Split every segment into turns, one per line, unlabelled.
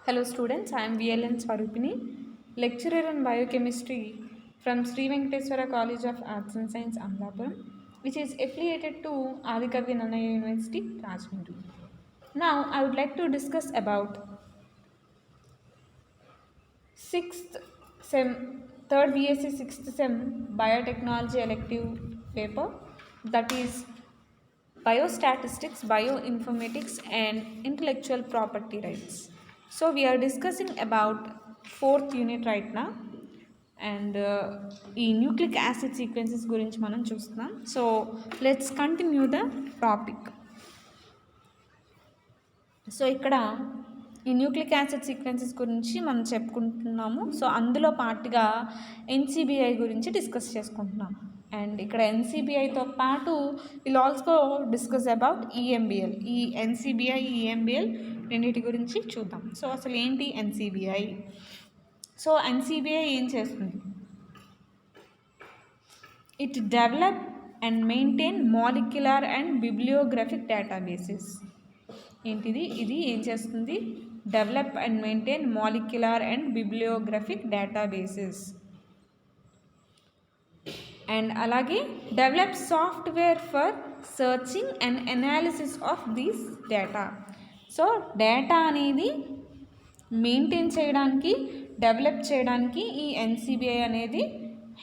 Hello students, I am VLN Swarupini, lecturer in biochemistry from Sri Venkateswara College of Arts and Science, Amlapuram, which is affiliated to Adikavi Nannaya University, Rajahmundry. Now I would like to discuss about 6th sem, 3rd BSc 6th sem biotechnology elective paper, that is biostatistics, bioinformatics, and intellectual property rights. So we are discussing about 4th unit right now, and ఈ nucleic acid sequences గురించి మనం చూస్తున్నాం. So let's continue the topic. So ఇక్కడ ఈ nucleic acid sequences గురించి మనం చెప్పుకుంటున్నాము. So అందులో పాటుగా ఎన్సిబిఐ గురించి డిస్కస్ చేసుకుంటున్నాం. అండ్ ఇక్కడ ఎన్సిబిఐతో పాటు విల్ ఆల్సో డిస్కస్ అబౌట్ ఈఎంబిఎల్. ఈ ఎన్సిబిఐ ఈఎంబిఎల్ రెండింటి గురించి చూద్దాం. సో అసలు ఏంటి ఎన్సిబిఐ? సో ఎన్సిబిఐ ఏం చేస్తుంది? It develop and maintain molecular and bibliographic databases. ఏంటిది? ఇది ఏం చేస్తుంది? Develop and maintain molecular and bibliographic databases. And అలాగే develop software for searching and analysis of these data. So data అనేది మెయింటైన్ చేయడానికి, డెవలప్ చేయడానికి ఈ ఎన్సిబిఐ అనేది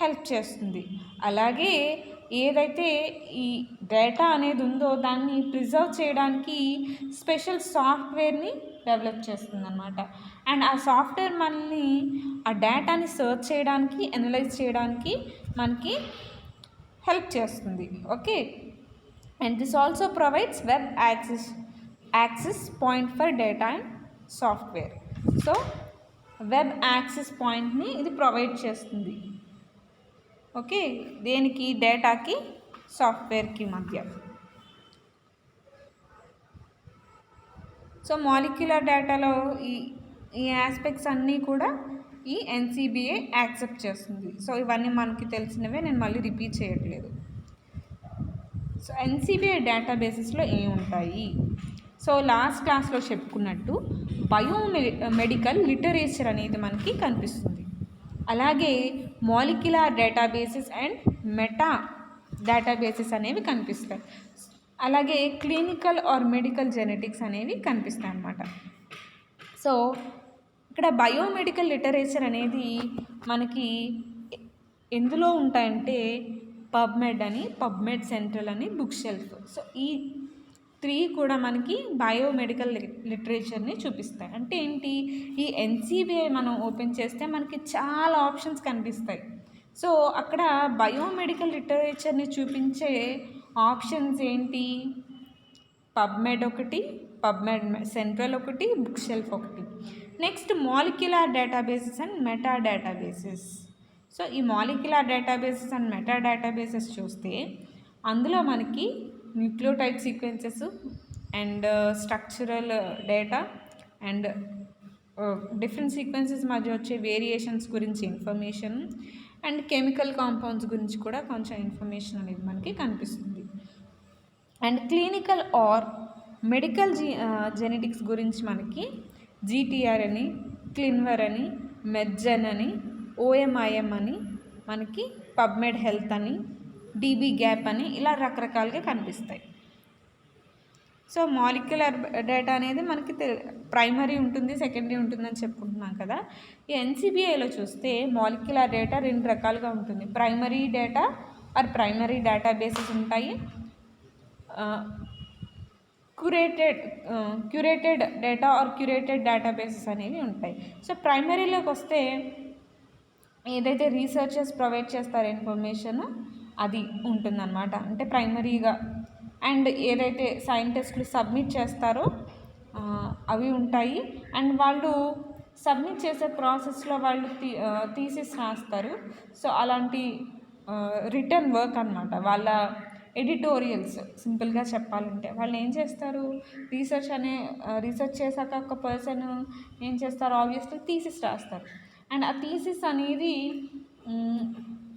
హెల్ప్ చేస్తుంది. అలాగే ఏదైతే ఈ డేటా అనేది ఉందో దాన్ని ప్రిజర్వ్ చేయడానికి స్పెషల్ సాఫ్ట్వేర్ని డెవలప్ చేస్తుంది అన్నమాట. అండ్ ఆ సాఫ్ట్వేర్ మనల్ని ఆ డేటాని సర్చ్ చేయడానికి, అనలైజ్ చేయడానికి మనకి హెల్ప్ చేస్తుంది. Okay, and this also provides web access point for data and software. So web access పాయింట్ని ఇది ప్రొవైడ్ చేస్తుంది. ఓకే, దేనికి? డేటాకి, సాఫ్ట్వేర్కి మధ్య. సో మాలిక్యులర్ డేటాలో ఈ ఆస్పెక్ట్స్ అన్నీ కూడా ఈ ఎన్సిబిఐ యాక్సెప్ట్ చేస్తుంది. సో ఇవన్నీ మనకి తెలిసినవే, నేను మళ్ళీ రిపీట్ చేయట్లేదు. సో ఎన్సిబిఐ డేటాబేసెస్లో ఏముంటాయి? సో లాస్ట్ క్లాస్లో చెప్పుకున్నట్టు మెడికల్ లిటరేచర్ అనేది మనకి కనిపిస్తుంది. అలాగే molecular databases and meta databases అనేవి కనిపిస్తాయి. అలాగే క్లినికల్ ఆర్ మెడికల్ జెనెటిక్స్ అనేవి కనిపిస్తాయి అన్నమాట. సో ఇక్కడ బయోమెడికల్ లిటరేచర్ అనేది మనకి ఎందులో ఉంటాయంటే పబ్మెడ్ అని, పబ్మెడ్ సెంట్రల్ అని, బుక్ షెల్ఫ్. సో ఈ 3 కూడా మనకి బయోమెడికల్ లిటరేచర్ని చూపిస్తాయి. అంటే ఏంటి? ఈ ఎన్సిబిఐ మనం ఓపెన్ చేస్తే మనకి చాలా ఆప్షన్స్ కనిపిస్తాయి. సో అక్కడ బయోమెడికల్ లిటరేచర్ని చూపించే ఆప్షన్స్ ఏంటి? పబ్మెడ్ ఒకటి, పబ్మెడ్ సెంట్రల్ ఒకటి, బుక్ షెల్ఫ్ ఒకటి. Next molecular databases and meta databases. So ఈ molecular databases and meta databases చూస్తే అందులో మనకి nucleotide sequences and structural data and different sequences మధ్య వచ్చే వేరియేషన్స్ గురించి ఇన్ఫర్మేషన్ అండ్ కెమికల్ కాంపౌండ్స్ గురించి కూడా కొంచెం ఇన్ఫర్మేషన్ అనేది మనకి కనిపిస్తుంది. And clinical or medical genetics గురించి మనకి జీటీఆర్ అని, క్లిన్వర్ అని, మెడ్జెన్ అని, ఓఎంఐఎం అని, మనకి పబ్మెడ్ హెల్త్ అని, డీబీ గ్యాప్ అని, ఇలా రకరకాలుగా కనిపిస్తాయి. సో మాలిక్యులర్ డేటా అనేది మనకి ప్రైమరీ ఉంటుంది, సెకండరీ ఉంటుందని చెప్పుకుంటున్నాం కదా. ఈ ఎన్సిబిఐలో చూస్తే మాలిక్యులర్ డేటా 2 రకాలుగా ఉంటుంది. Primary data or primary databases ఉంటాయి. Curated data or curated databases అనేవి ఉంటాయి. సో ప్రైమరీలోకి వస్తే ఏదైతే రీసెర్చర్స్ ప్రొవైడ్ చేస్తారో ఇన్ఫర్మేషన్ అది ఉంటుందన్నమాట, అంటే ప్రైమరీగా. అండ్ ఏదైతే సైంటిస్టులు సబ్మిట్ చేస్తారో అవి ఉంటాయి. అండ్ వాళ్ళు సబ్మిట్ చేసే ప్రాసెస్లో వాళ్ళు థీసిస్ రాస్తారు. సో అలాంటి రిటర్న్ వర్క్ అన్నమాట, వాళ్ళ ఎడిటోరియల్స్. సింపుల్గా చెప్పాలంటే వాళ్ళు ఏం చేస్తారు? రీసెర్చ్ చేశాక ఒక పర్సన్ ఏం చేస్తారు? ఆబ్వియస్లీ థీసిస్ రాస్తారు. అండ్ ఆ థీసిస్ అనేది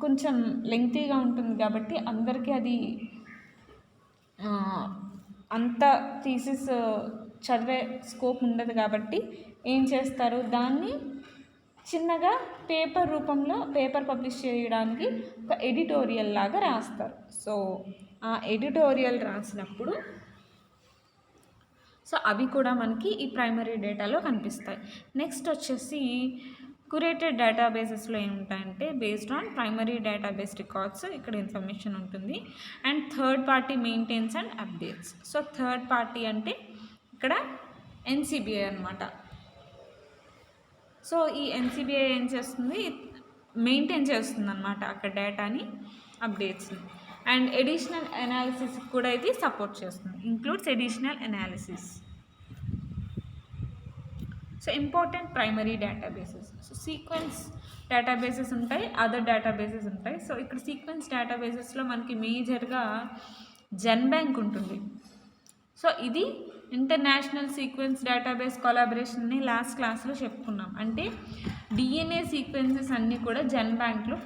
కొంచెం లెంగ్తీగా ఉంటుంది కాబట్టి అందరికీ అది అంత థీసిస్ చదివే స్కోప్ ఉండదు కాబట్టి ఏం చేస్తారు, దాన్ని చిన్నగా పేపర్ రూపంలో పేపర్ పబ్లిష్ చేయడానికి ఒక ఎడిటోరియల్ లాగా రాస్తారు. సో ఆ ఎడిటోరియల్ రాసినప్పుడు సో అవి కూడా మనకి ఈ ప్రైమరీ డేటాలో కనిపిస్తాయి. నెక్స్ట్ వచ్చేసి క్యూరేటెడ్ డేటాబేసెస్లో ఏముంటాయంటే based on primary database records ఇక్కడ ఇన్ఫర్మేషన్ ఉంటుంది. And third party maintains and updates. So third party అంటే ఇక్కడ ఎన్సిబిఐ అనమాట. సో ఈ ఎన్సిబిఐ ఏం చేస్తుంది, మెయింటైన్ చేస్తుంది అనమాట అక్కడ డేటాని, అప్డేట్స్ని. అండ్ ఎడిషనల్ అనాలిసిస్ కూడా ఇది సపోర్ట్ చేస్తుంది, includes additional analysis. So important primary databases. So sequence databases ఉంటాయి, అదర్ డేటాబేసెస్ ఉంటాయి. సో ఇక్కడ సీక్వెన్స్ డేటాబేసెస్లో మనకి మేజర్గా జెన్బ్యాంక్ ఉంటుంది. సో ఇది ఇంటర్నేషనల్ సీక్వెన్స్ డేటాబేస్ కొలాబరేషన్ని లాస్ట్ క్లాస్లో చెప్పుకున్నాం. అంటే డిఎన్ఏ సీక్వెన్సెస్ అన్నీ కూడా జెన్బ్యాంక్లో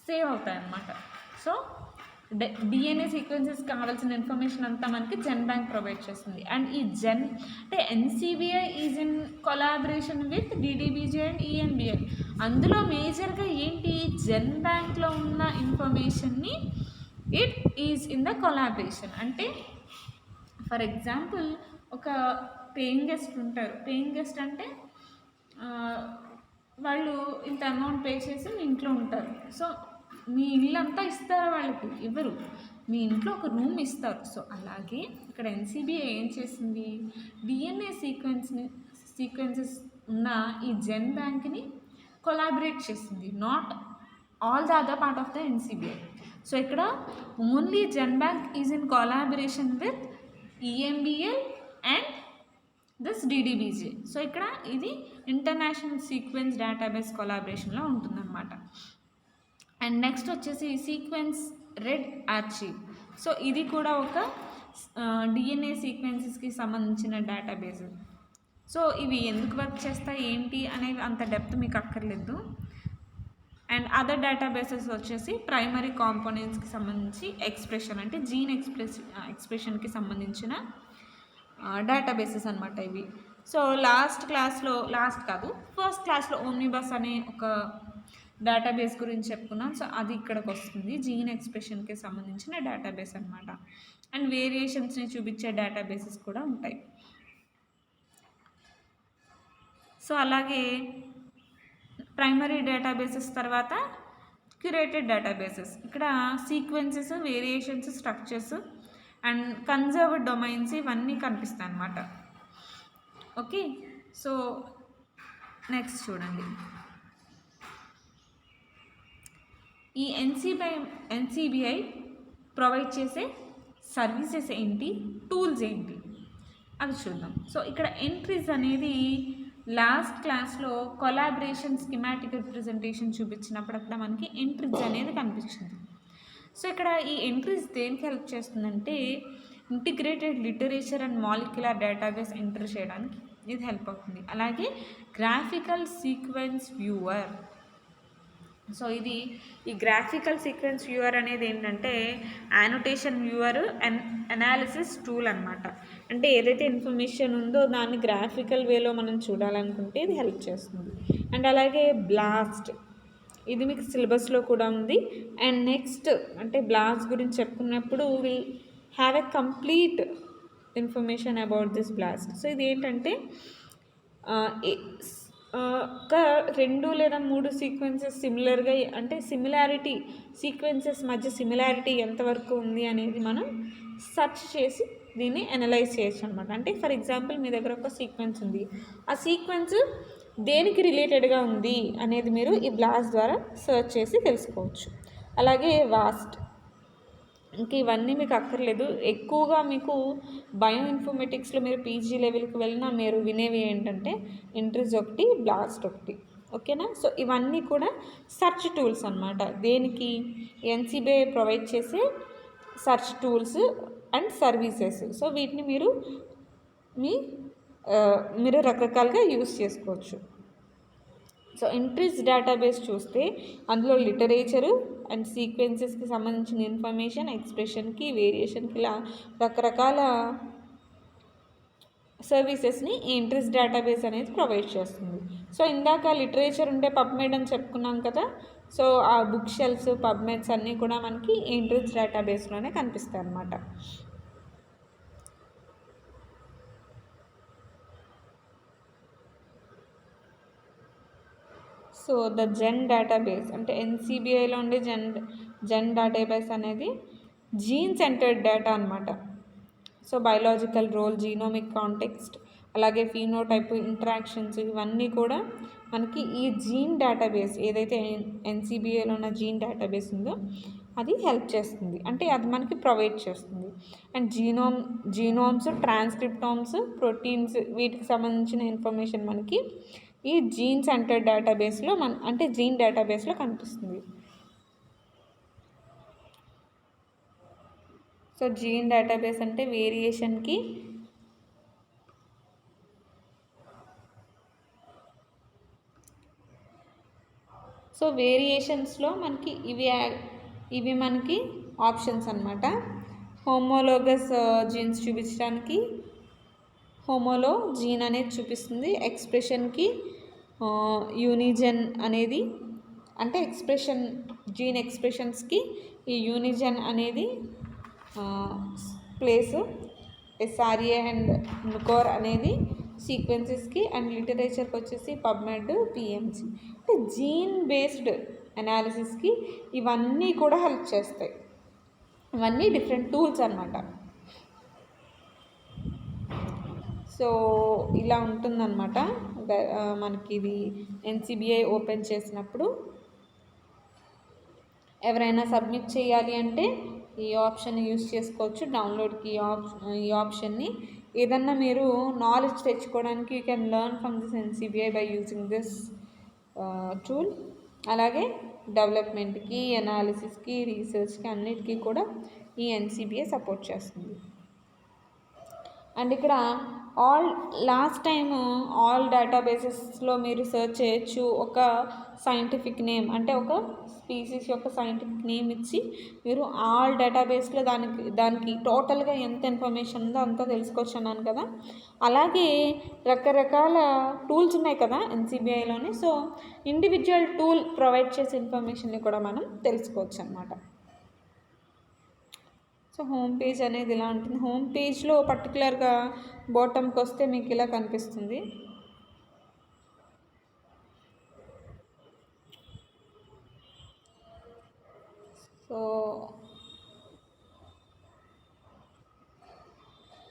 సేవ్ అవుతాయి అన్నమాట. సో డిఎన్ఏ సీక్వెన్సెస్ కావాల్సిన ఇన్ఫర్మేషన్ అంతా మనకి జెన్బ్యాంక్ ప్రొవైడ్ చేస్తుంది. అండ్ ఈ అంటే NCBI is in collaboration with DDBJ and ENBI. అందులో మేజర్గా ఏంటి, జెన్బ్యాంక్లో ఉన్న ఇన్ఫర్మేషన్ని it is in the collaboration. అంటే ఫర్ ఎగ్జాంపుల్ ఒక పేయింగ్ గెస్ట్ ఉంటారు. పేయింగ్ గెస్ట్ అంటే వాళ్ళు ఇంత అమౌంట్ పే చేసి మీ ఇంట్లో ఉంటారు. సో మీ ఇల్లు అంతా ఇస్తారా వాళ్ళకి? ఇవ్వరు, మీ ఇంట్లో ఒక రూమ్ ఇస్తారు. సో అలాగే ఇక్కడ ఎన్సిబిఐ ఏం చేసింది, డిఎన్ఏ సీక్వెన్సెస్ ఉన్న ఈ జెన్బ్యాంక్ని కొలాబరేట్ చేసింది, not all the other part of the NCBI. So ఇక్కడ only GenBank is in collaboration with EMBL and this DDBJ. So ఇక్కడ ఇది ఇంటర్నేషనల్ సీక్వెన్స్ డేటాబేస్ కొలాబరేషన్లో ఉంటుందన్నమాట. అండ్ నెక్స్ట్ వచ్చేసి సీక్వెన్స్ రెడ్ ఆర్చీవ్. సో ఇది కూడా ఒక డిఎన్ఏ సీక్వెన్సెస్కి సంబంధించిన డేటాబేస్. సో ఇవి ఎందుకు వర్క్ చేస్తాయి ఏంటి అనేవి అంత డెప్త్ మీకు అక్కర్లేదు. అండ్ అదర్ డేటాబేసెస్ వచ్చేసి ప్రైమరీ కాంపోనెంట్స్కి సంబంధించి ఎక్స్ప్రెషన్ అంటే జీన్ ఎక్స్ప్రెషన్కి సంబంధించిన డేటాబేసెస్ అనమాట ఇవి. సో ఫస్ట్ క్లాస్లో ఓమ్నిబస్ అనే ఒక డేటాబేస్ గురించి చెప్పుకున్నాం. సో అది ఇక్కడికి వస్తుంది, జీన్ ఎక్స్ప్రెషన్కి సంబంధించిన డేటాబేస్ అనమాట. అండ్ వేరియేషన్స్ని చూపించే డేటాబేసెస్ కూడా ఉంటాయి. సో అలాగే ప్రైమరీ డేటాబేసెస్ తర్వాత క్యూరేటెడ్ డేటాబేసెస్. ఇక్కడ sequences, variations, structures and conserved domains ఇవన్నీ కనిపిస్తాయి అన్నమాట. ఓకే, సో నెక్స్ట్ చూడండి, ఈ ఎన్సిబిఐ ప్రొవైడ్ చేసే సర్వీసెస్ ఏంటి, టూల్స్ ఏంటి అవి చూద్దాం. సో ఇక్కడ ఎంట్రీస్ అనేది లాస్ట్ క్లాస్లో కొలాబరేషన్ స్కిమాటిక్ రిప్రజెంటేషన్ చూపించినప్పుడు అక్కడ మనకి ఎంట్రీస్ అనేది కనిపించింది. సో ఇక్కడ ఈ ఎంట్రీస్ దేనికి హెల్ప్ చేస్తుందంటే integrated literature and molecular database enter చేయడానికి ఇది హెల్ప్ అవుతుంది. అలాగే గ్రాఫికల్ సీక్వెన్స్ వ్యూవర్. సో ఇది ఈ గ్రాఫికల్ సీక్వెన్స్ వ్యూవర్ అనేది ఏంటంటే annotation viewer and analysis tool అనమాట. అంటే ఏదైతే ఇన్ఫర్మేషన్ ఉందో దాన్ని గ్రాఫికల్ వేలో మనం చూడాలనుకుంటే ఇది హెల్ప్ చేస్తుంది. అండ్ అలాగే బ్లాస్ట్, ఇది మీకు సిలబస్లో కూడా ఉంది. అండ్ నెక్స్ట్ అంటే బ్లాస్ట్ గురించి చెప్పుకున్నప్పుడు will have a complete information about this BLAST. So ఇది ఏంటంటే ఒక 2 లేదా 3 సీక్వెన్సెస్ సిమిలర్గా అంటే సీక్వెన్సెస్ మధ్య సిమిలారిటీ ఎంతవరకు ఉంది అనేది మనం సెర్చ్ చేసి దీన్ని అనలైజ్ చేయొచ్చు అనమాట. అంటే ఫర్ ఎగ్జాంపుల్ మీ దగ్గర ఒక సీక్వెన్స్ ఉంది, ఆ సీక్వెన్స్ దేనికి రిలేటెడ్గా ఉంది అనేది మీరు ఈ బ్లాస్ట్ ద్వారా సెర్చ్ చేసి తెలుసుకోవచ్చు. అలాగే వాస్ట్, ఇంక ఇవన్నీ మీకు అక్కర్లేదు. ఎక్కువగా మీకు బయో ఇన్ఫర్మేటిక్స్లో మీరు పీజీ లెవెల్కి వెళ్ళినా మీరు వినేవి ఏంటంటే ఎంట్రీస్ ఒకటి, బ్లాస్ట్ ఒకటి. ఓకేనా? సో ఇవన్నీ కూడా సెర్చ్ టూల్స్ అనమాట. దేనికి ఎన్సిబిఐ ప్రొవైడ్ చేసే search tools and services. So వీటిని మీరు రకరకాలుగా యూస్ చేసుకోవచ్చు. సో ఎంట్రీస్ డేటాబేస్ చూస్తే అందులో లిటరేచరు అండ్ సీక్వెన్సెస్కి సంబంధించిన ఇన్ఫర్మేషన్, ఎక్స్ప్రెషన్కి, వేరియేషన్కి ఇలా రకరకాల సర్వీసెస్ని ఈ ఎంట్రీస్ డేటాబేస్ అనేది ప్రొవైడ్ చేస్తుంది. సో ఇందాక లిటరేచర్ ఉంటే పబ్మెడ్ అని చెప్పుకున్నాం కదా. సో ఆ బుక్ షెల్ఫ్స్, పబ్మెడ్స్ అన్నీ కూడా మనకి ఎంట్రీస్ డేటాబేస్లోనే కనిపిస్తాయి అన్నమాట. సో ద జెన్ డేటాబేస్ అంటే ఎన్సిబిఐలో ఉండే జెన్ డేటాబేస్ అనేది జీన్ సెంటర్డ్ డేటా అనమాట. So biological role, genomic context, అలాగే ఫీనోటైప్, ఇంటరాక్షన్స్ ఇవన్నీ కూడా మనకి ఈ జీన్ డేటాబేస్ ఏదైతే ఎన్సిబిఐలో ఉన్న జీన్ డేటాబేస్ ఉందో అది హెల్ప్ చేస్తుంది, అంటే అది మనకి ప్రొవైడ్ చేస్తుంది. అండ్ జీనోమ్స్, ట్రాన్స్క్రిప్టోమ్స్, ప్రోటీన్స్ వీటికి సంబంధించిన ఇన్ఫర్మేషన్ మనకి ఈ జీన్ సెంటర్ డేటాబేస్లో అంటే జీన్ డేటాబేస్లో కనిపిస్తుంది. సో జీన్ డేటాబేస్ అంటే వేరియేషన్కి సో వేరియేషన్స్లో మనకి ఇవి మనకి ఆప్షన్స్ అన్నమాట. హోమోలోగస్ జీన్స్ చూపించడానికి హోమోలో జీన్ అనేది చూపిస్తుంది. ఎక్స్ప్రెషన్కి యూనిజెన్ అనేది అంటే ఎక్స్ప్రెషన్ జీన్ ఎక్స్ప్రెషన్స్కి ఈ యూనిజెన్ అనేది ప్లేసు. ఎస్ఆర్ఏ అండ్ నుకోర్ అనేది సీక్వెన్సెస్కి, అండ్ లిటరేచర్కి వచ్చేసి పబ్మెడ్, పిఎంసి. అంటే జీన్ బేస్డ్ అనాలిసిస్కి ఇవన్నీ కూడా హెల్ప్ చేస్తాయి. ఇవన్నీ డిఫరెంట్ టూల్స్ అన్నమాట. సో ఇలా ఉంటుందన్నమాట. మనకి ఇది ఎన్సిబిఐ ఓపెన్ చేసినప్పుడు ఎవరైనా సబ్మిట్ చేయాలి అంటే ఈ ఆప్షన్ యూస్ చేసుకోవచ్చు. డౌన్లోడ్కి ఈ ఆప్షన్ని ఏదన్నా మీరు నాలెడ్జ్ తెచ్చుకోవడానికి you can learn from this NCBI by using this tool. అలాగే డెవలప్మెంట్కి, అనాలిసిస్కి, రీసెర్చ్కి అన్నిటికీ కూడా ఈ ఎన్సిబిఐ సపోర్ట్ చేస్తుంది. అండ్ ఇక్కడ లాస్ట్ టైం ఆల్ డేటాబేసెస్లో మీరు సెర్చ్ చేయొచ్చు. ఒక సైంటిఫిక్ నేమ్ అంటే ఒక స్పీసీస్ యొక్క సైంటిఫిక్ నేమ్ ఇచ్చి మీరు ఆల్ డేటాబేస్లో దానికి టోటల్గా ఎంత ఇన్ఫర్మేషన్ ఉందో అంతా తెలుసుకోవచ్చు అన్నాను కదా. అలాగే రకరకాల టూల్స్ ఉన్నాయి కదా ఎన్సిబిఐలోని. సో ఇండివిజువల్ టూల్ ప్రొవైడ్ చేసే ఇన్ఫర్మేషన్ని కూడా మనం తెలుసుకోవచ్చు అన్నమాట. సో హోమ్ పేజ్ అనేది ఇలా ఉంటుంది. హోమ్ పేజ్లో పర్టికులర్గా బాటమ్కి వస్తే మీకు ఇలా కనిపిస్తుంది.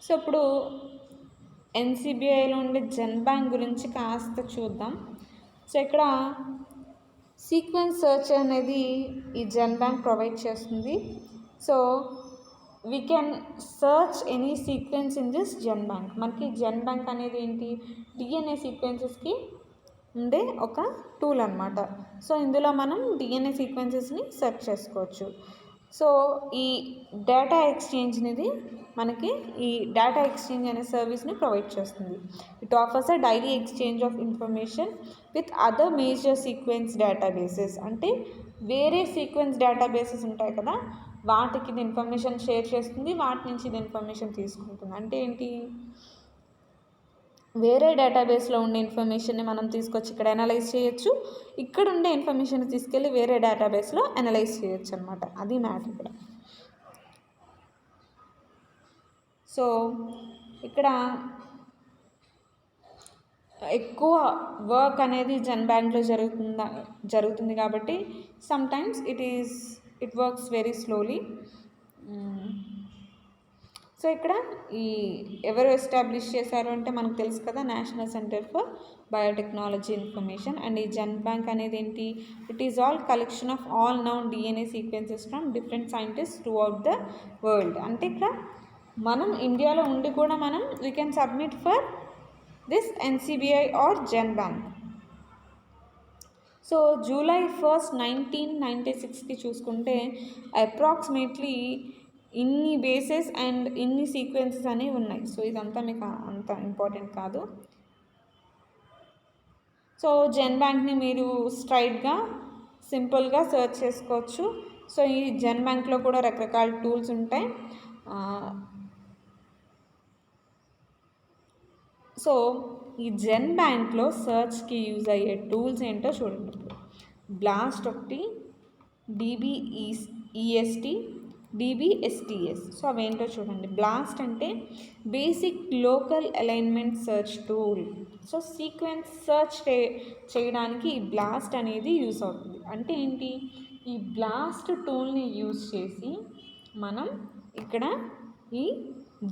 సో ఇప్పుడు ఎన్సిబిఐలో ఉండే జెన్ బ్యాంక్ గురించి కాస్త చూద్దాం. సో ఇక్కడ సీక్వెన్స్ సెర్చ్ అనేది ఈ జెన్ బ్యాంక్ ప్రొవైడ్ చేస్తుంది. So we can search any sequence in this GenBank. మనకి జెన్ బ్యాంక్ అనేది ఏంటి, డిఎన్ఏ సీక్వెన్సెస్కి ఉండే ఒక టూల్ అనమాట. సో ఇందులో మనం డిఎన్ఏ సీక్వెన్సెస్ని సెర్చ్ చేసుకోవచ్చు. సో ఈ డేటా ఎక్స్చేంజ్ అనేది మనకి ఈ డేటా ఎక్స్చేంజ్ అనే సర్వీస్ని ప్రొవైడ్ చేస్తుంది. It offers a daily exchange of information with other major sequence databases. అంటే వేరే సీక్వెన్స్ డేటాబేసెస్ ఉంటాయి కదా, వాటికి ఇది ఇన్ఫర్మేషన్ షేర్ చేస్తుంది, వాటి నుంచి ఇది ఇన్ఫర్మేషన్ తీసుకుంటుంది. అంటే ఏంటి, వేరే డేటాబేస్లో ఉండే ఇన్ఫర్మేషన్ని మనం తీసుకొచ్చి ఇక్కడ అనలైజ్ చేయొచ్చు, ఇక్కడ ఉండే ఇన్ఫర్మేషన్ తీసుకెళ్ళి వేరే డేటాబేస్లో అనలైజ్ చేయొచ్చు అనమాట. అది మ్యాటర్ ఇక్కడ. సో ఇక్కడ ఎక్కువ వర్క్ అనేది జెన్ బ్యాంక్లో జరుగుతుంది కాబట్టి sometimes it works very slowly. So ఇక్కడ ఎవరు ఎస్టాబ్లిష్ చేశారు అంటే మనకు తెలుసు కదా, national center for biotechnology information. And ఈ జెన్ బ్యాంక్ అనేది ఏంటి, it is all collection of all known DNA sequences from different scientist throughout the world. అంటే ఇక్కడ మనం ఇండియాలో ఉండి కూడా we can submit for this NCBI or GenBank. So July 1st, 1996కి చూసుకుంటే అప్రాక్సిమేట్లీ ఇన్ని బేసెస్ అండ్ ఇన్ని సీక్వెన్సెస్ అనేవి ఉన్నాయి. సో ఇదంతా మీకు అంత ఇంపార్టెంట్ కాదు. సో జెన్ బ్యాంక్ని మీరు స్ట్రైట్గా సింపుల్గా సెర్చ్ చేసుకోవచ్చు. సో ఈ జెన్ బ్యాంక్లో కూడా రకరకాల టూల్స్ ఉంటాయి. సో ఈ జెన్ బ్యాంక్లో సెర్చ్కి యూజ్ అయ్యే టూల్స్ ఏంటో చూడండి. బ్లాస్ట్ ఒకటి, DBEST, DBSTS. సో అవేంటో చూడండి. బ్లాస్ట్ అంటే basic local alignment search tool. So sequence search చేయడానికి ఈ బ్లాస్ట్ అనేది యూస్ అవుతుంది. అంటే ఏంటి, ఈ బ్లాస్ట్ టూల్ని యూజ్ చేసి మనం ఇక్కడ ఈ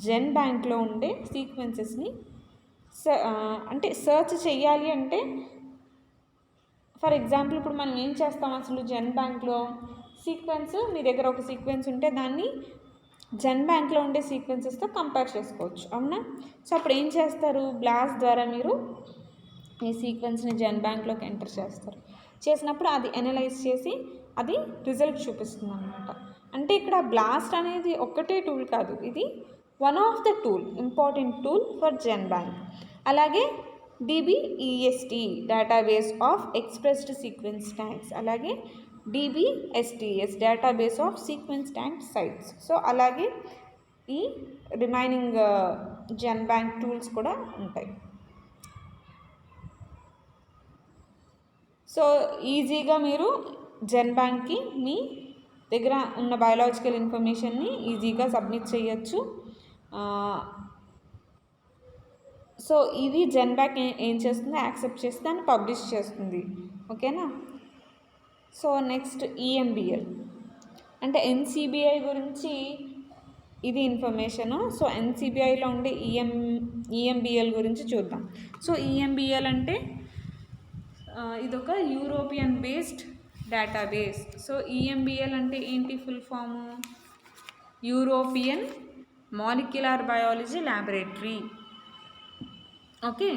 జెన్ బ్యాంక్లో ఉండే సీక్వెన్సెస్ని అంటే సెర్చ్ చేయాలి. అంటే ఫర్ ఎగ్జాంపుల్ ఇప్పుడు మనం ఏం చేస్తాం, అసలు జెన్ బ్యాంక్లో సీక్వెన్స్, మీ దగ్గర ఒక సీక్వెన్స్ ఉంటే దాన్ని జెన్ బ్యాంక్లో ఉండే సీక్వెన్సెస్తో కంపేర్ చేసుకోవచ్చు, అవునా? సో అప్పుడు ఏం చేస్తారు, బ్లాస్ట్ ద్వారా మీరు ఈ సీక్వెన్స్ని జెన్ బ్యాంక్లోకి ఎంటర్ చేస్తారు. చేసినప్పుడు అది అనలైజ్ చేసి అది రిజల్ట్ చూపిస్తుంది అన్నమాట. అంటే ఇక్కడ బ్లాస్ట్ అనేది ఒక్కటే టూల్ కాదు, ఇది one of the tool, important tool for GenBank. అలాగే DBEST, database of expressed sequence tags. అలాగే DBSTS, database of sequence tag sites. So అలాగే ఈ రిమైనింగ్ జెన్ బ్యాంక్ టూల్స్ కూడా ఉంటాయి. సో ఈజీగా మీరు జెన్ బ్యాంక్కి మీ దగ్గర ఉన్న బయాలజికల్ ఇన్ఫర్మేషన్ని ఈజీగా సబ్మిట్ చేయొచ్చు. సో ఇది జెన్ బ్యాంక్ ఏం చేస్తుంది, యాక్సెప్ట్ చేసి దాన్ని పబ్లిష్ చేస్తుంది, ఓకేనా? సో నెక్స్ట్ EMBL అంటే NCBI గురించి ఇది ఇన్ఫర్మేషను. సో NCBIలో ఉండే EMBL గురించి చూద్దాం. సో EMBL అంటే ఇదొక European based database. So EMBL అంటే ఏంటి full form, European molecular biology laboratory, okay?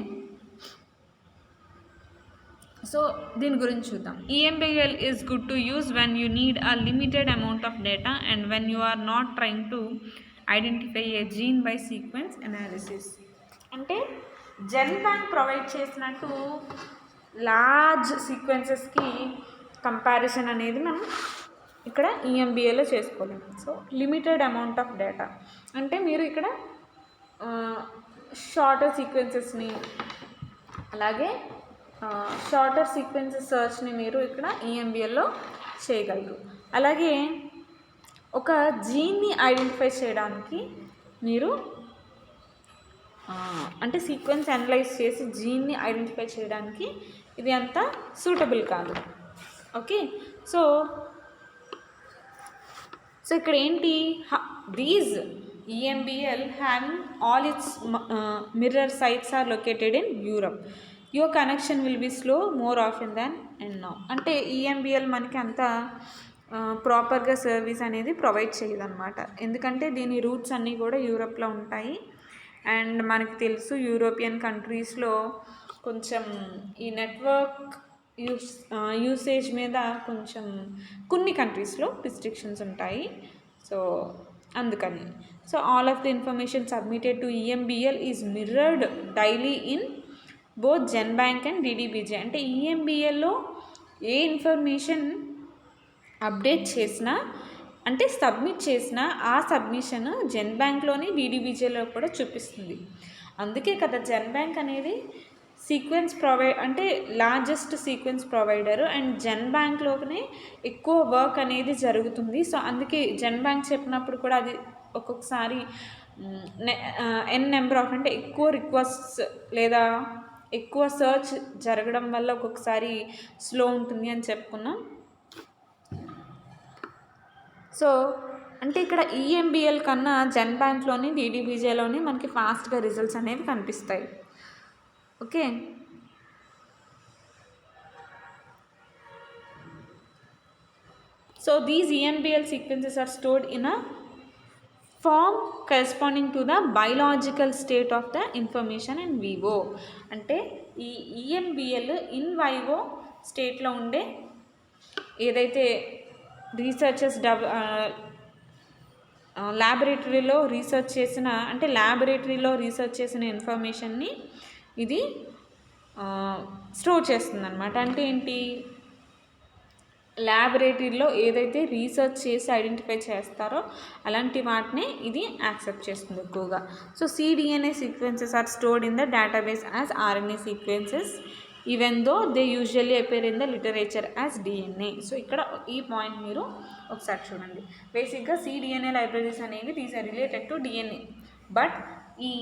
So దీని గురించి చూద్దాం. EMBL is good to use when you need a limited amount of data and when you are not trying to identify a gene by sequence analysis. అంటే GenBank provide చేసినట్టు large సీక్వెన్సెస్కి comparison అనేది మనం ఇక్కడ EMBLలో చేసుకోలేము. So limited amount of data అంటే మీరు ఇక్కడ షార్టర్ సీక్వెన్సెస్ని, అలాగే షార్టర్ సీక్వెన్సెస్ సర్చ్ని మీరు ఇక్కడ EMBLలో చేయగలరు. అలాగే ఒక జీన్ని ఐడెంటిఫై చేయడానికి మీరు అంటే సీక్వెన్స్ అనలైజ్ చేసి జీన్ని ఐడెంటిఫై చేయడానికి ఇది అంత సూటబుల్ కాదు, ఓకే? సో ఇక్కడ ఏంటి, these EMBL having all its mirror sites are located in Europe. Your connection will be slow more often than and now. అంటే EMBL మనకి అంత ప్రాపర్గా సర్వీస్ అనేది ప్రొవైడ్ చేయదు అనమాట. ఎందుకంటే దీని రూట్స్ అన్నీ కూడా యూరోప్లో ఉంటాయి. అండ్ మనకి తెలుసు యూరోపియన్ కంట్రీస్లో కొంచెం ఈ నెట్వర్క్ యూసేజ్ మీద కొంచెం కొన్ని కంట్రీస్లో రిస్ట్రిక్షన్స్ ఉంటాయి. సో అందుకని so all of the information submitted to EMBL is mirrored daily in both GenBank and DDBJ. అంటే EMBLలో ఏ ఇన్ఫర్మేషన్ అప్డేట్ చేసినా, అంటే సబ్మిట్ చేసినా, ఆ సబ్మిషన్ జెన్ బ్యాంక్లోని DDBJలో కూడా చూపిస్తుంది. అందుకే కదా జెన్ బ్యాంక్ అనేది సీక్వెన్స్ అంటే లార్జెస్ట్ సీక్వెన్స్ ప్రొవైడరు అండ్ జెన్ బ్యాంక్లోనే ఎక్కువ వర్క్ అనేది జరుగుతుంది. సో అందుకే జెన్ బ్యాంక్ చెప్పినప్పుడు కూడా అది ఒక్కొక్కసారి నెంబర్ ఆఫ్ అంటే ఎక్కువ రిక్వెస్ట్స్ లేదా ఎక్కువ సర్చ్ జరగడం వల్ల ఒక్కొక్కసారి స్లో ఉంటుంది అని చెప్పుకున్నాం. సో అంటే ఇక్కడ EMBL కన్నా జెన్ బ్యాంక్లోని DDBJలోని మనకి ఫాస్ట్గా రిజల్ట్స్ అనేవి కనిపిస్తాయి, okay? So these EMBL sequences are stored in a form corresponding to the biological state of the information in vivo. అంటే ఈ EMBL ఇన్ వైవో స్టేట్లో ఉండే ఏదైతే రీసెర్చర్స్ ల్యాబొరేటరీలో రీసెర్చ్ చేసిన, అంటే ల్యాబొరేటరీలో రీసెర్చ్ చేసిన ఇన్ఫర్మేషన్ని ఇది స్టోర్ చేస్తుంది అనమాట. అంటే ఏంటి, ల్యాబొరేటరీలో ఏదైతే రీసెర్చ్ చేసి ఐడెంటిఫై చేస్తారో అలాంటి వాటిని ఇది యాక్సెప్ట్ చేస్తుంది ఎక్కువగా. So cDNA sequences are stored in the database as RNA sequences even though they usually appear in the literature as DNA. So ఇక్కడ ఈ పాయింట్ మీరు ఒకసారి చూడండి. బేసిక్గా cDNA లైబ్రరీస్ అనేవి these are related to DNA. But ఈ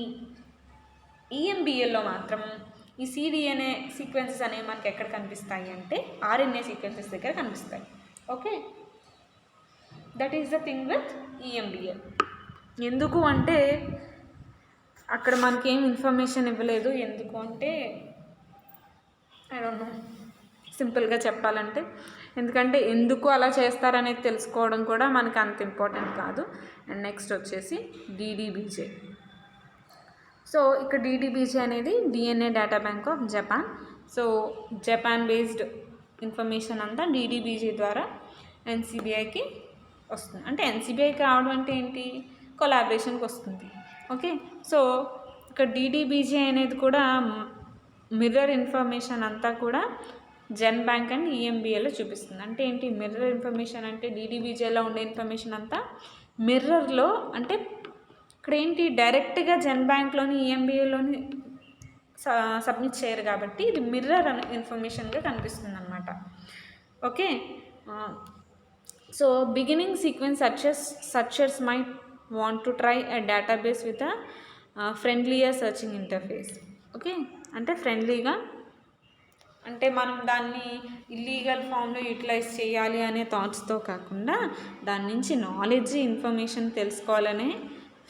EMBLలో మాత్రం ఈ cDNA సీక్వెన్సెస్ అనేవి మనకి ఎక్కడ కనిపిస్తాయి అంటే RNA సీక్వెన్సెస్ దగ్గర కనిపిస్తాయి. Okay, that is the thing with EMBL. ఎందుకు అంటే అక్కడ మనకేం ఇన్ఫర్మేషన్ ఇవ్వలేదు. ఎందుకు అంటే ఐ డోంట్ నో, సింపుల్గా చెప్పాలంటే ఎందుకంటే ఎందుకు అలా చేస్తారనేది తెలుసుకోవడం కూడా మనకు అంత ఇంపార్టెంట్ కాదు. అండ్ నెక్స్ట్ వచ్చేసి DDBJ. సో ఇక్కడ DDBJ అనేది DNA data bank of Japan. So Japan based information అంతా DDBJ ద్వారా NCBIకి వస్తుంది. అంటే NCBIకి రావడం అంటే ఏంటి, కొలాబరేషన్కి వస్తుంది. ఓకే, సో ఇక్కడ DDBJ అనేది కూడా మిర్రర్ ఇన్ఫర్మేషన్ అంతా కూడా జెన్ బ్యాంక్ అండ్ EMBLలో చూపిస్తుంది. అంటే ఏంటి మిర్రర్ ఇన్ఫర్మేషన్ అంటే DDBJలో ఉండే ఇన్ఫర్మేషన్ అంతా మిర్రర్లో, అంటే ఇక్కడ ఏంటి డైరెక్ట్గా జెన్ బ్యాంక్లోని EMBLలోని సబ్మిట్ చేయరు కాబట్టి ఇది మిర్రర్ ఇన్ఫర్మేషన్గా కనిపిస్తుంది అనమాట. Okay, so beginning sequence searchers might want to try a database with friendlier searching interface. Okay, అంటే ఫ్రెండ్లీగా అంటే మనం దాన్ని ఇల్లీగల్ ఫామ్లో యూటిలైజ్ చేయాలి అనే థాట్స్తో కాకుండా దాని నుంచి నాలెడ్జ్ ఇన్ఫర్మేషన్ తెలుసుకోవాలనే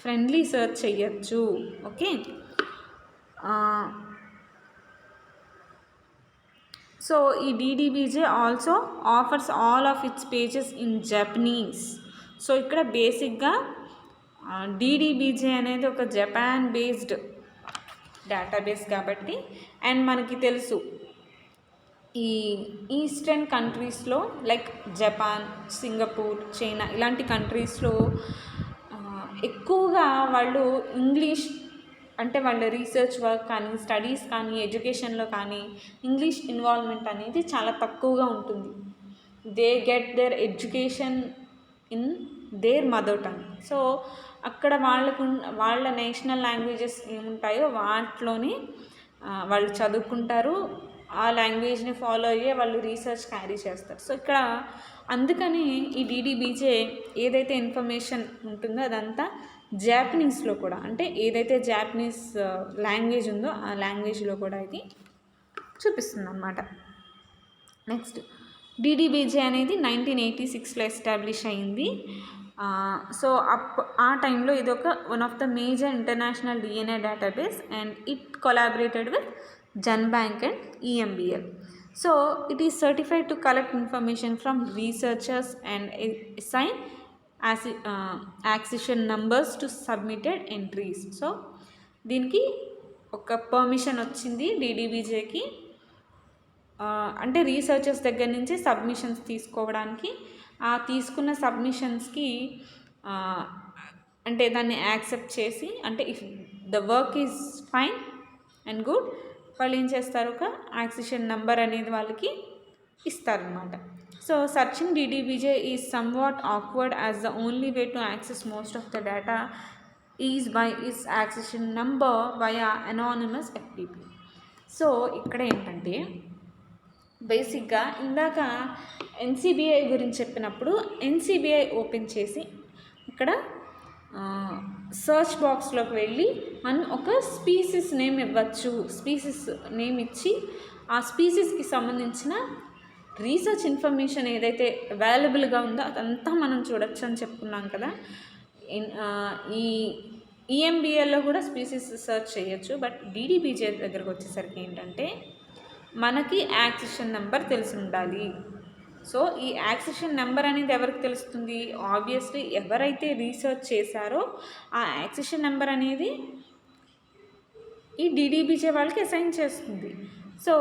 ఫ్రెండ్లీ సర్చ్ చేయొచ్చు. ఓకే, సో ఈ DDBJ also offers all of it's pages in Japanese. So ఇక్కడ బేసిక్గా DDBJ అనేది ఒక జపాన్ బేస్డ్ డేటాబేస్ కాబట్టి, అండ్ మనకి తెలుసు ఈ ఈస్టర్న్ కంట్రీస్లో లైక్ జపాన్, సింగపూర్, చైనా ఇలాంటి కంట్రీస్లో ఎక్కువగా వాళ్ళు ఇంగ్లీష్ అంటే వాళ్ళ రీసెర్చ్ వర్క్ కానీ స్టడీస్ కానీ ఎడ్యుకేషన్లో కానీ ఇంగ్లీష్ ఇన్వాల్వ్మెంట్ అనేది చాలా తక్కువగా ఉంటుంది. They get their education in their mother tongue. So అక్కడ వాళ్ళ నేషనల్ లాంగ్వేజెస్ ఏముంటాయో వాటిలోనే వాళ్ళు చదువుకుంటారు, ఆ లాంగ్వేజ్ని ఫాలో అయ్యే వాళ్ళు రీసెర్చ్ క్యారీ చేస్తారు. సో ఇక్కడ అందుకని ఈ DDBJ ఏదైతే ఇన్ఫర్మేషన్ ఉంటుందో అదంతా జాపనీస్లో కూడా, అంటే ఏదైతే జాపనీస్ లాంగ్వేజ్ ఉందో ఆ లాంగ్వేజ్లో కూడా ఇది చూపిస్తుంది అన్నమాట. నెక్స్ట్ DDBJ అనేది 1986లో ఎస్టాబ్లిష్ అయింది. సో ఆ టైంలో ఇది ఒక one of the major international DNA database and it collaborated with GenBank and EMBL. So it is certified to collect information from researchers and assign accession numbers to submitted entries. So దీనికి ఒక permission వచ్చింది DDBJకి, అంటే researchers దగ్గర నుంచి submissions తీసుకోవడానికి. ఆ తీసుకున్న సబ్మిషన్స్కి అంటే దాన్ని యాక్సెప్ట్ చేసి, అంటే if the work is fine and good, వాళ్ళు ఏం చేస్తారు, ఒక యాక్సెషన్ నెంబర్ అనేది వాళ్ళకి ఇస్తారనమాట. So searching DDBJ is somewhat awkward as the only way to access most of the data is by is accession number via anonymous FTP. So ఇక్కడ ఏంటంటే బేసిక్గా ఇందాక NCBI గురించి చెప్పినప్పుడు NCBI ఓపెన్ చేసి ఇక్కడ సర్చ్ బాక్స్లోకి వెళ్ళి మనం ఒక స్పీసీస్ నేమ్ ఇవ్వచ్చు. స్పీసీస్ నేమ్ ఇచ్చి ఆ స్పీసీస్కి సంబంధించిన రీసెర్చ్ ఇన్ఫర్మేషన్ ఏదైతే అవైలబుల్గా ఉందో అదంతా మనం చూడొచ్చు అని చెప్పుకున్నాం కదా. ఈ EMBLలో కూడా స్పీసీస్ సర్చ్ చేయొచ్చు. బట్ DDBJ దగ్గరకు వచ్చేసరికి ఏంటంటే మనకి యాక్సెషన్ నెంబర్ తెలిసి ఉండాలి. సో ఈ యాక్సెషన్ నెంబర్ అనేది ఎవరికి తెలుస్తుంది, ఆబ్వియస్లీ ఎవరైతే రీసెర్చ్ చేశారో ఆ యాక్సెషన్ నెంబర్ అనేది ఈ DDBJ వాళ్ళకి అసైన్ చేస్తుంది. సో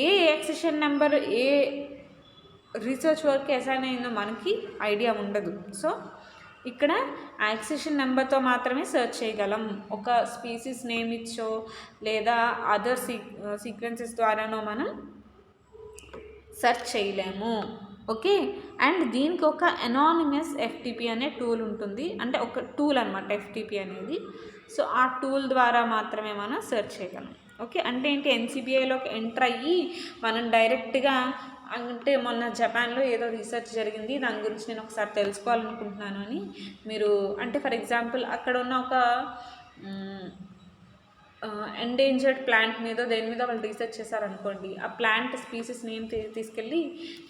ఏ యాక్సెషన్ నెంబర్ ఏ రీసెర్చ్ వర్క్కి అసైన్ అయిందో మనకి ఐడియా ఉండదు. సో ఇక్కడ యాక్సిషన్ నెంబర్తో మాత్రమే సెర్చ్ చేయగలం. ఒక స్పీసీస్ నేమ్ ఇచ్చో లేదా అదర్ సీక్వెన్సెస్ ద్వారానో మనం సెర్చ్ చేయలేము. ఓకే, అండ్ దీనికి ఒక అనానిమస్ ఎఫ్టీపీ అనే టూల్ ఉంటుంది, అంటే ఒక టూల్ అనమాట ఎఫ్టీపీ అనేది. సో ఆ టూల్ ద్వారా మాత్రమే మనం సెర్చ్ చేయగలం. ఓకే, అంటే ఏంటి, ఎన్సీబీఐలోకి ఎంటర్ అయ్యి మనం డైరెక్ట్గా, అంటే మొన్న జపాన్లో ఏదో రీసెర్చ్ జరిగింది, దాని గురించి నేను ఒకసారి తెలుసుకోవాలనుకుంటున్నాను అని మీరు, అంటే ఫర్ ఎగ్జాంపుల్ అక్కడ ఉన్న ఒక ఎండేంజర్డ్ ప్లాంట్ మీద దేని మీద వాళ్ళు రీసెర్చ్ చేశారనుకోండి, ఆ ప్లాంట్ స్పీసీస్ నేమ్ తీసుకెళ్ళి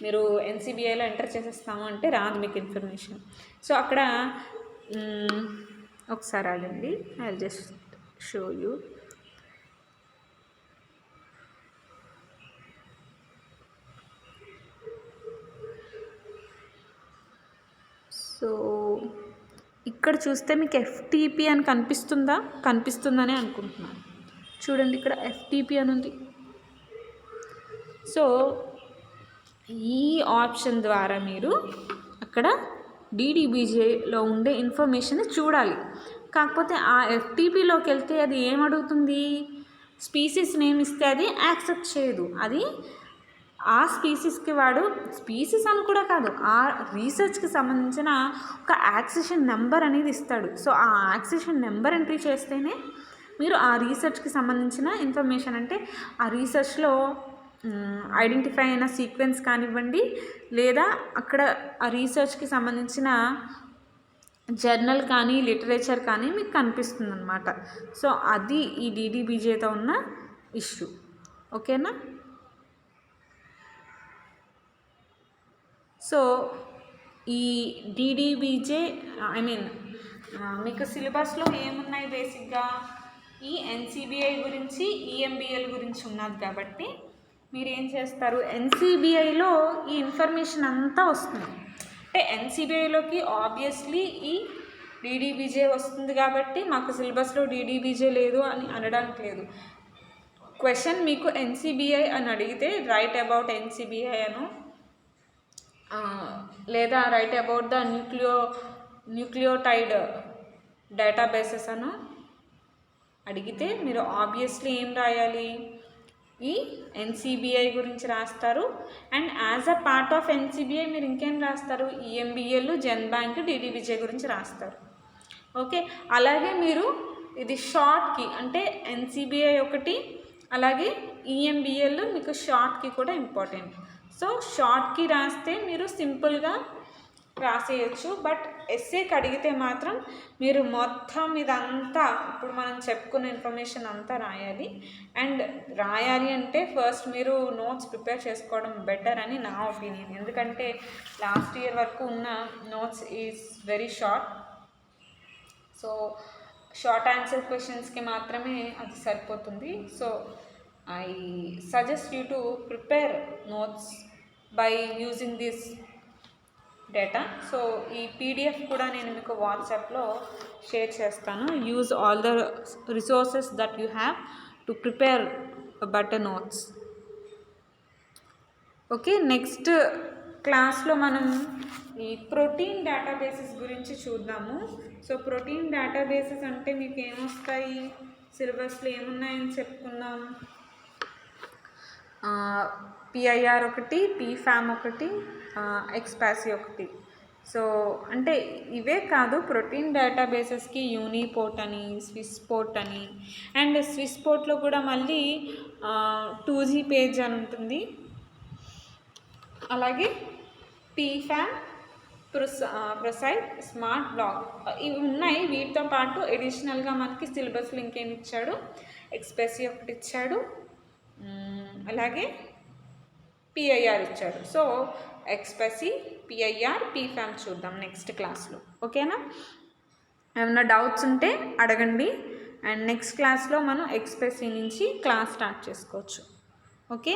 మీరు ఎన్సీబీఐలో ఎంటర్ చేసేస్తాము అంటే రాదు మీకు ఇన్ఫర్మేషన్. సో అక్కడ ఒకసారి ఆగండి, I just show you. So ఇక్కడ చూస్తే మీకు ఎఫ్టీపీ అని కనిపిస్తుందని అనుకుంటున్నాను. చూడండి, ఇక్కడ ఎఫ్టీపీ అని ఉంది. సో ఈ ఆప్షన్ ద్వారా మీరు అక్కడ డీడీబీజేలో ఉండే ఇన్ఫర్మేషన్ చూడాలి. కాకపోతే ఆ ఎఫ్టీపీలోకి వెళ్తే అది ఏమడుగుతుంది, స్పీసీస్ నేమ్ ఇస్తే అది యాక్సెప్ట్ చేయదు. అది ఆ స్పీసీస్కి వాడు స్పీసీస్ అని కూడా కాదు, ఆ రీసెర్చ్కి సంబంధించిన ఒక యాక్సిషన్ నెంబర్ అనేది ఇస్తాడు. సో ఆ యాక్సిషన్ నెంబర్ ఎంట్రీ చేస్తేనే మీరు ఆ రీసెర్చ్కి సంబంధించిన ఇన్ఫర్మేషన్, అంటే ఆ రీసెర్చ్లో ఐడెంటిఫై అయిన సీక్వెన్స్ కానివ్వండి, లేదా అక్కడ ఆ రీసెర్చ్కి సంబంధించిన జర్నల్ కానీ లిటరేచర్ కానీ మీకు కనిపిస్తుంది అన్నమాట. సో అది ఈ డీడీబీజేతో ఉన్న ఇష్యూ. ఓకేనా? సో ఈ డీడీబీజే మీకు సిలబస్లో ఏమున్నాయి, బేసిక్గా ఈ ఎన్సీబీఐ గురించి, ఈఎంబీఎల్ గురించి ఉన్నది కాబట్టి మీరు ఏం చేస్తారు, ఎన్సీబీఐలో ఈ ఇన్ఫర్మేషన్ అంతా వస్తుంది. అంటే ఎన్సీబీఐలోకి ఆబ్వియస్లీ ఈ డీడీబీజే వస్తుంది కాబట్టి మాకు సిలబస్లో డీడీబీజే లేదు అని అనడానికి లేదు. క్వశ్చన్ మీకు ఎన్సీబీఐ అని అడిగితే రైట్ అబౌట్ ఎన్సీబీఐ అను, లేదా write about the nucleotide databases అను అడిగితే మీరు ఆబ్వియస్లీ ఏం రాయాలి, ఈ ఎన్సీబీఐ గురించి రాస్తారు. And as a part of NCBI మీరు ఇంకేం రాస్తారు, ఈఎంబీఎల్, జెన్ బ్యాంక్, డీడీబీజే గురించి రాస్తారు. ఓకే, అలాగే మీరు ఇది షార్ట్కి, అంటే ఎన్సీబీఐ ఒకటి, అలాగే ఈఎంబీఎల్ మీకు షార్ట్కి కూడా ఇంపార్టెంట్. సో షార్ట్కి రాస్తే మీరు సింపుల్గా రాసేయచ్చు. బట్ ఎస్సేకి అడిగితే మాత్రం మీరు మొత్తం ఇదంతా ఇప్పుడు మనం చెప్పుకున్న ఇన్ఫర్మేషన్ అంతా రాయాలి. అండ్ రాయాలి అంటే ఫస్ట్ మీరు నోట్స్ ప్రిపేర్ చేసుకోవడం బెటర్ అని నా ఒపీనియన్. ఎందుకంటే లాస్ట్ ఇయర్ వరకు ఉన్న notes is very short. So short answer క్వశ్చన్స్కి మాత్రమే అది సరిపోతుంది. So I suggest you to prepare notes by using this data. So ఈ PDF కూడా నేను మీకు వాట్సాప్లో షేర్ చేస్తాను. Use all the resources that you have to prepare better notes. Okay, next క్లాస్లో మనం ఈ ప్రోటీన్ డేటాబేసెస్ గురించి చూద్దాము. సో ప్రోటీన్ డేటాబేసెస్ అంటే మీకు ఏమొస్తాయి, సిలబస్లో ఏమున్నాయని చెప్పుకుందాం. పిఐఆర్ ఒకటి, పీఫామ్ ఒకటి, ఎక్స్పాసీ ఒకటి. సో అంటే ఇవే కాదు, ప్రోటీన్ డేటాబేసెస్కి యూనిపోర్ట్ అని, స్విస్ పోర్ట్ అని, అండ్ స్విస్ పోర్ట్లో కూడా మళ్ళీ 2G పేజ్ అని ఉంటుంది. అలాగే పీఫామ్, ప్రొసైడ్, స్మార్ట్ బ్లాగ్ ఇవి ఉన్నాయి. వీటితో పాటు ఎడిషనల్గా మనకి సిలబస్లో ఇంకేమి ఇచ్చాడు, ఎక్స్పాసీ ఒకటి ఇచ్చాడు, అలాగే పిఐఆర్ ఇచ్చాడు. సో ఎక్స్పాసీ, పిఐఆర్, పీఫామ్ చూద్దాం నెక్స్ట్ క్లాస్లో. ఓకేనా? ఏమైనా డౌట్స్ ఉంటే అడగండి. అండ్ నెక్స్ట్ క్లాస్లో మనం ఎక్స్పాసీ నుంచి క్లాస్ స్టార్ట్ చేసుకోవచ్చు. ఓకే.